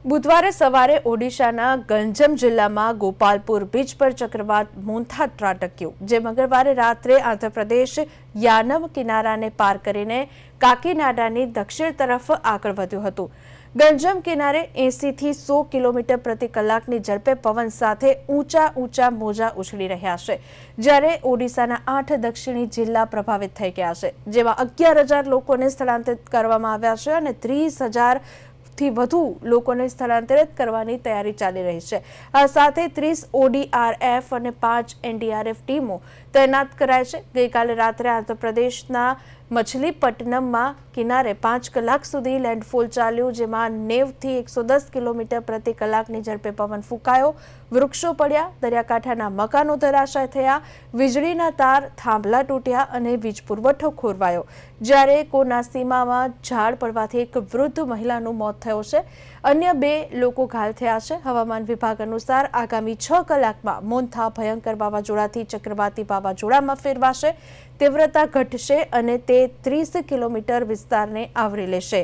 બુધવારે સવારે ઓડિશાના ગંજમ જિલ્લામાં ગોપાલપુર બીચ પર ચક્રવાત મોન્થા ત્રાટક્યું, જે મંગળવારે રાત્રે આંધ્રપ્રદેશ યાનમ કિનારાને પાર કરીને કાકીનાડાની દક્ષિણ તરફ આગળ વધ્યું હતું. ગંજમ કિનારે 80 થી 100 કિલોમીટર પ્રતિ કલાકની ઝડપે પવન સાથે ઊંચા મોજા ઉછળી રહ્યા છે, જ્યારે ઓડિશાના 8 દક્ષિણી જિલ્લા પ્રભાવિત થઈ ગયા છે, જેમાં 11,000 લોકોને સ્થળાંતરિત કરવામાં આવ્યા છે અને 30,000 થી વધુ લોકોને સ્થળાંતરિત કરવાની તૈયારી ચાલી રહી છે. આ સાથે 30 ODRF અને 5 NDRF ટીમો તૈનાત કરાઈ છે. ગઈકાલે રાત્રે આંધ્રપ્રદેશના મછલીપટ્ટનમમાં કિનારે 5 કલાક સુધી લેન્ડફોલ ચાલ્યું, જેમાં 90 થી 110 કિલોમીટર પ્રતિ કલાકની ઝડપે પવન ફૂંકાયો, વૃક્ષો પડ્યા, દરિયાકાંઠાના મકાનો ધરાશાય થયા, વીજળીના તાર થાંભલા તૂટ્યા અને વીજ પુરવઠો ખોરવાયો, જ્યારે કોનાસીમામાં ઝાડ પડવાથી એક વૃદ્ધ મહિલાનું મોત થયું છે. અન્ય 2 લોકો ઘાયલ થયા છે. હવામાન વિભાગ અનુસાર આગામી 6 કલાકમાં મોન્થા ભયંકર વાવાઝોડાથી ચક્રવાતી વાવાઝોડામાં ફેરવાશે, તીવ્રતા ઘટશે અને તે 30 કિલોમીટર વિસ્તારને આવરી લેશે.